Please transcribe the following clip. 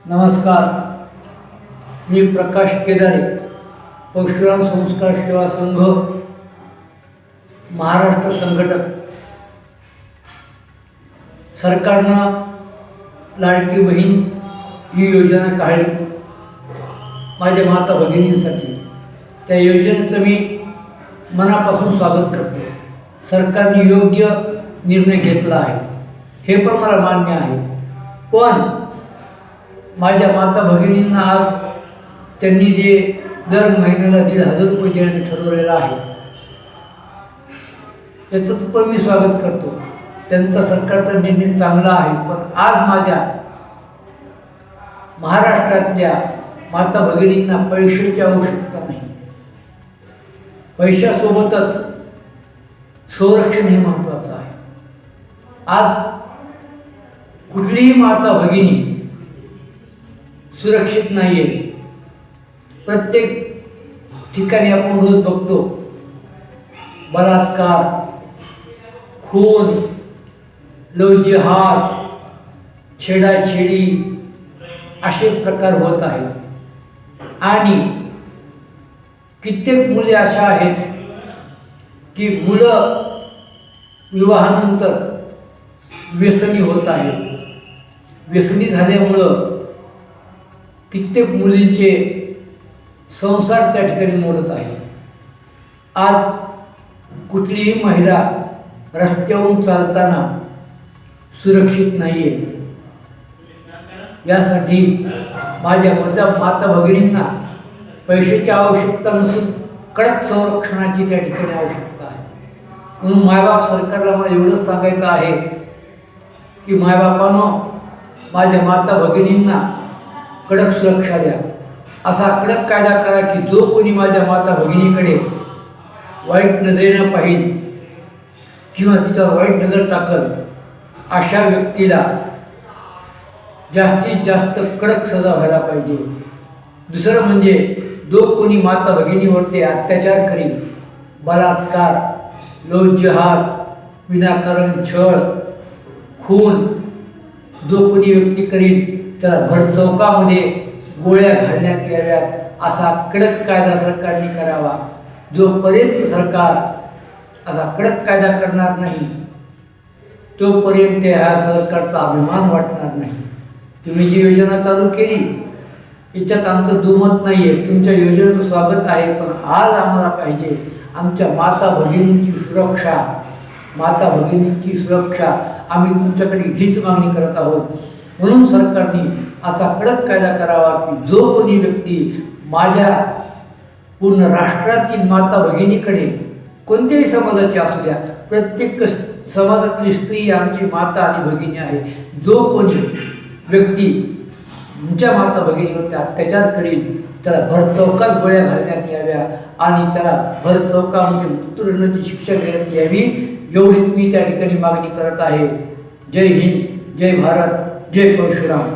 नमस्कार, मी प्रकाश केदारे, परशुराम संस्कार सेवा संघ महाराष्ट्र संघटक. सरकारनं लाडकी बहीण ही योजना काढली माझ्या माता भगिनींसाठी. त्या योजनेचं मी मनापासून स्वागत करतो. सरकारने योग्य निर्णय घेतला आहे, हे पण मला मान्य आहे. पण माझ्या माता भगिनींना आज त्यांनी जे दर महिन्याला 1,500 रुपये देण्याचं ठरवलेलं आहे, याचं पण मी स्वागत करतो. त्यांचा सरकारचा निर्णय चांगला आहे. पण आज माझ्या महाराष्ट्रातल्या माता भगिनींना पैशाची आवश्यकता नाही. पैशासोबतच संरक्षण हे महत्त्वाचं आहे. आज कुठलीही माता भगिनी सुरक्षित नाही आहे. प्रत्येक ठिकाणी आपण रोज बघतो बलात्कार, खून, लवजिहाद, छेडाछेडी असे प्रकार होत आहेत. आणि कित्येक मुले अशा आहेत की मुलं विवाहानंतर व्यसनी होत आहेत. व्यसनी झाल्यामुळं कित्येक मुलींचे संसार त्या ठिकाणी मोडत आहे. आज कुठलीही महिला रस्त्यावरून चालताना सुरक्षित नाही आहे. यासाठी माझ्या माता भगिनींना पैशाची आवश्यकता नसून कडक संरक्षणाची त्या ठिकाणी आवश्यकता आहे. म्हणून मायबाप सरकारला मला एवढंच सांगायचं आहे की मायबापानं माझ्या माता भगिनींना कडक सुरक्षा द्या. असा कडक कायदा करा की जो कोणी माझ्या माता भगिनीकडे वाईट नजरेनं पाहिल किंवा तिच्यावर वाईट नजर टाकल, अशा व्यक्तीला जास्तीत जास्त कडक सजा व्हायला पाहिजे. दुसरं म्हणजे जो कोणी माता भगिनीवरती अत्याचार करील, बलात्कार, लवजिहाद, विनाकारण छळ, खून जो कोणी व्यक्ती करील त्याला भर चौकामध्ये गोळ्या घालण्यात याव्यात. असा कडक कायदा सरकारने करावा. जोपर्यंत सरकार असा कडक कायदा करणार नाही तोपर्यंत ह्या सरकारचा अभिमान वाटणार नाही. तुम्ही जी योजना चालू केली याच्यात आमचं दुमत नाही आहे. तुमच्या योजनेचं स्वागत आहे. पण आज आम्हाला पाहिजे आमच्या माता भगिनींची सुरक्षा. माता भगिनींची सुरक्षा आम्ही तुमच्याकडे हीच मागणी करत आहोत. म्हणून सरकारने असा कडक कायदा करावा की जो कोणी व्यक्ती माझ्या पूर्ण राष्ट्रातील माता भगिनीकडे कोणत्याही समाजाची असू द्या, प्रत्येक समाजातली स्त्री आमची माता आणि भगिनी आहे, जो कोणी व्यक्ती तुमच्या माता भगिनीवरती अत्याचार करील त्याला भर चौकात गोळ्या घालण्यात याव्या आणि त्याला भर चौकामध्ये मृत्यूदंडाची शिक्षा देण्यात यावी. एवढीच मी त्या ठिकाणी मागणी करत आहे. जय हिंद, जय भारत, जय परशुराम.